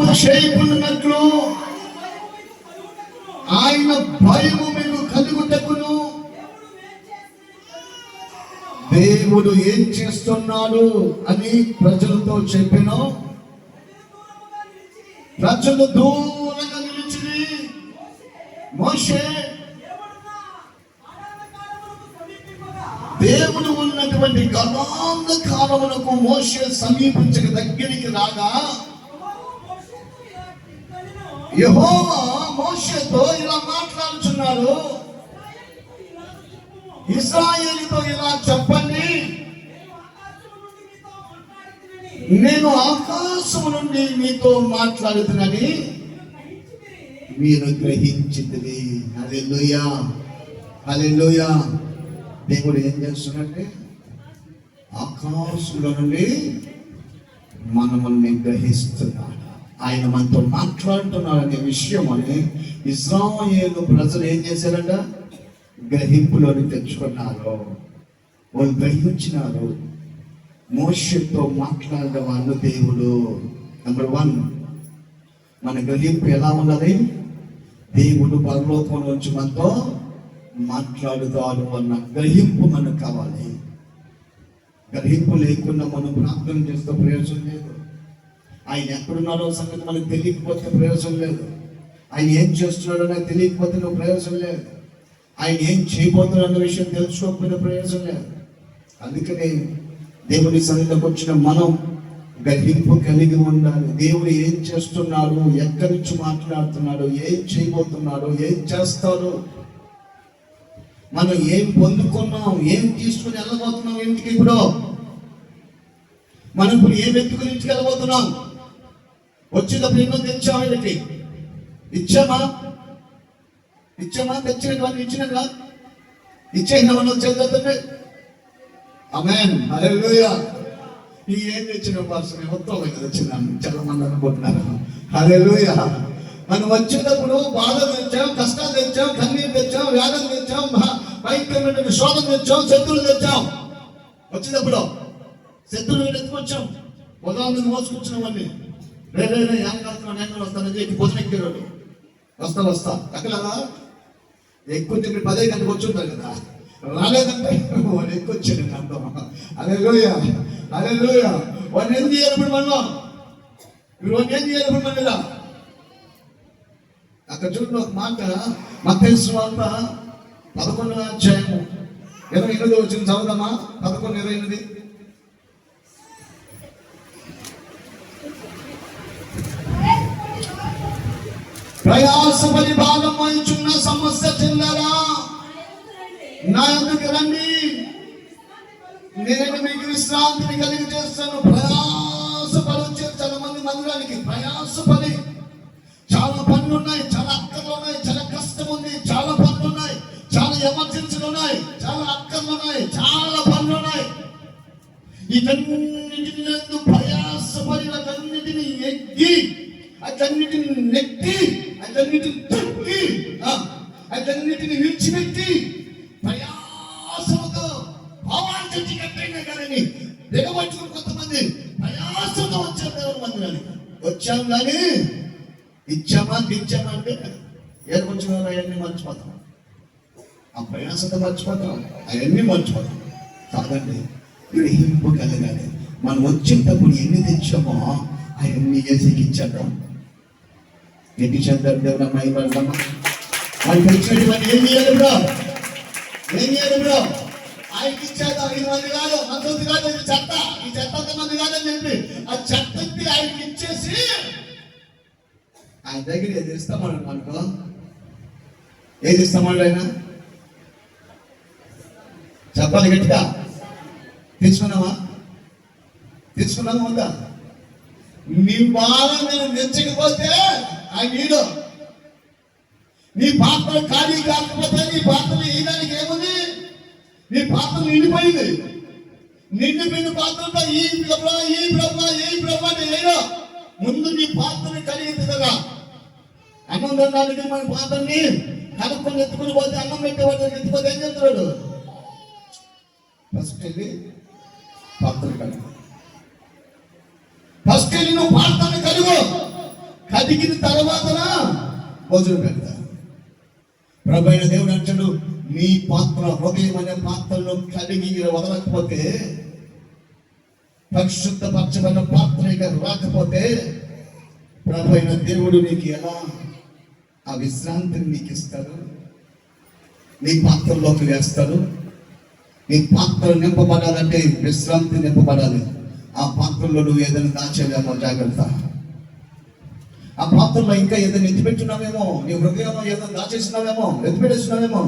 అతిశయపడినట్లు ఆయన భయము మీకు కలుగుటకును దేవుడు ఏం చేస్తున్నాడు అని ప్రజలతో చెప్పిన ప్రజలు దూరంగా నిలిచి మోషే దేవుడు ఉన్నటువంటి గణాంగ కాలమునకు మోషే సమీపించక దగ్గరికి రాగా యెహోవా మోషేతో ఇలా మాట్లాడుచున్నాడు, ఇశ్రాయేలుతో ఇలా చెప్పండి, నేను ఆకాశము నుండి మీతో మాట్లాడుతున్నానని మీరు గ్రహించింది. హల్లెలూయా, హల్లెలూయా. దేవుడు ఏం చేస్తున్నట్టే ఆకాశంలో నుండి మనల్ని గ్రహిస్తున్నాడు. ఆయన మనతో మాట్లాడుతున్నాడు అనే విషయం అని ఇశ్రాయేలు ప్రజలు ఏం చేశారంట? గ్రహింపులోని తెచ్చుకున్నారు, వాళ్ళు గ్రహించినారు. మోషేతో మాట్లాడే వాళ్ళు దేవుడు. నెంబర్ 1, మన గ్రహింపు ఎలా ఉన్నది? దేవుడు పరలోకం నుంచి మనతో మాట్లాడుతాడు అన్న గ్రహింపు మనకు కావాలి. గ్రహింపు లేకుండా మనం ప్రార్థన చేస్తే ప్రయోజనం లేదు. ఆయన ఎక్కడున్నాడో సంగతి మనకు తెలియకపోతే ప్రయోజనం లేదు. ఆయన ఏం చేస్తున్నాడో నాకు తెలియకపోతే నువ్వు ప్రయోజనం లేదు. ఆయన ఏం చేయబోతున్నాడు అన్న విషయం తెలుసుకోకపోయినా ప్రయోజనం లేదు. అందుకని దేవుని సన్నిధిలోకి వచ్చిన మనం గ్రహింపు కలిగి ఉండాలి. దేవుడు ఏం చేస్తున్నాడు, ఎక్కడి నుంచి మాట్లాడుతున్నాడు, ఏం చేయబోతున్నాడు, ఏం చేస్తాడు, మనం ఏం పొందుకున్నాం, ఏం తీసుకుని వెళ్ళబోతున్నాం ఇంటికి. ఇప్పుడు మనం ఇప్పుడు ఏం ఎత్తుకుని ఇంటికి వెళ్ళబోతున్నాం? వచ్చేటప్పుడు ఎన్నో తెచ్చాము, వీళ్ళకి ఇచ్చామా? తెచ్చినటువంటి ఇచ్చినగా ఇచ్చేనా? వచ్చేదంటే ఆమేన్, హల్లెలూయా. ఈ ఏం తెచ్చిన పర్సన్ మొత్తం వచ్చినాను చాలా మంది అనుకుంటున్నారు. హల్లెలూయా. మనం వచ్చేటప్పుడు బాధలు తెచ్చాం, కష్టాలు తెచ్చాం, కన్నీరు తెచ్చాం, వ్యాధులు తెచ్చాం, భయంకరమైన శోధన తెచ్చాం, శత్రువులు తెచ్చాం. వచ్చేటప్పుడు శత్రువులు ఎత్తుకొచ్చాం, ఉదాహరణ మోసుకొచ్చినవన్నీ రేరే యాంగలు వస్తానని చెప్పి పొద్దునెక్కిరాడు. వస్తా అక్కడలా ఎక్కువ చెప్పి 10 గంటలకు వచ్చి ఉంటారు కదా, రాలేదంటే వాడు ఎక్కువ వచ్చాడు అర్థం. హల్లెలూయా, హల్లెలూయా. వాడిని ఏం చేయాలి ఇప్పుడు మనం? ఇప్పుడు వాడిని ఏం చేయాలి ఇప్పుడు మన? అక్కడ చూడండి ఒక మాట, మత్తయి సువార్త 11వ అధ్యాయము 28వ వచనం చదువుదామా? 11:28. ప్రయాసపడి భాగం వహించున్న సమస్య చెందారా, నా యొద్దకు రండి, నేను మీకు విశ్రాంతిని కలిగి చేస్తాను. ప్రయాసపడి వచ్చారు చాలా మంది మందిరానికి. ప్రయాసపడి చాలా పనులు ఉన్నాయి, చాలా అక్కర్లు ఉన్నాయి, చాలా కష్టం ఉంది, చాలా పనులు ఉన్నాయి, చాలా ఎమర్జెన్సీలు ఉన్నాయి, చాలా అక్కర్లు ఉన్నాయి, చాలా పనులు ఉన్నాయి. వీటన్నిటిని ప్రయాసపడి అన్నిటిని ఎగ్గి, అతన్నిటిని నెట్టి, అతన్నిటిని తొక్కి, అతన్నిటిని విడిచిపెట్టి ప్రయాసంతో భావాలు తెచ్చి కట్టైనా కానీ దిగబట్టుకుని కొంతమంది ప్రయాసంతో వచ్చారు దేవుని మందిరానికి. వచ్చాం కానీ ఇచ్చామా దించామా అంటే ఏర్కొచ్చిన అవన్నీ మర్చిపోతాం, ఆ ప్రయాసంతో మర్చిపోతాం, అవన్నీ మర్చిపోతాం. కాదండి, గ్రహింపు కలగాలి. మనం వచ్చేటప్పుడు ఎన్ని తెచ్చామో అవన్నీ ఏసీకి ఇచ్చేద్దాం. ఎన్ని చెందారు దేవుడు అమ్మాయి పడతామా? వాళ్ళు తెచ్చినటువంటి ఏం చేయాలి బ్రో? ఆయనకి ఇచ్చేద్దాం. 5 మంది కాదు, మంది కాదు, ఇది చెత్త, ఈ చెత్త 1 మంది కాదని చెప్పి ఆ చెత్తకి ఆయనకి ఇచ్చేసి ఆయన దగ్గర ఏది ఇస్తామన్నాడు అనుకో. ఏది ఇస్తామన్నాడు ఆయన? చెప్పాలి గట్టిగా. తీసుకున్నావా ఉందా? నీ భారం నేను తెచ్చకపోతే ఆయన నీడు, నీ పాత్రలు ఖాళీ కాకపోతే నీ పాత్రలు వేయడానికి ఏముంది? నీ పాత్రలు నిండిపోయింది. నిండిపోయిన పాత్రతో ఈ ప్రభు అంటే ఏదో ముందు నీ పాత్రని కలిగింది కదా. అన్నం తినడానికి మన పాత్రని కనుక్కొని ఎత్తుకుని పోతే, అన్నం పెట్టేవాడు ఎత్తుకోతే ఏం చెప్తున్నాడు? ఫస్ట్ వెళ్ళి పాత్రలు కలుగు. ఫస్ట్ వెళ్ళి నువ్వు పాత్రని కలుగు. కడిగిన తర్వాత భోజనం పెడతా. ప్రభు అయిన దేవుడు అంటాడు, నీ పాత్ర, హృదయం అనే పాత్రలో కడిగి వదలకపోతే, పరిశుద్ధపరచబడిన పాత్రగా రాకపోతే, ప్రభు అయిన దేవుడు నీకు ఎలా ఆ విశ్రాంతిని నీకు ఇస్తాడు? నీ పాత్రలోకి వేస్తాడు. నీ పాత్ర నింపబడాలంటే విశ్రాంతి నింపబడాలి. ఆ పాత్రలో నువ్వు ఏదైనా దాచేవేమో జాగ్రత్త. ఆ పాత్రలో ఇంకా ఏదైనా ఎత్తిపెట్టున్నావేమో, నీ హృదయంలో ఏదైనా దాచేస్తున్నావేమో, ఎత్తిపెట్టేస్తున్నావేమో.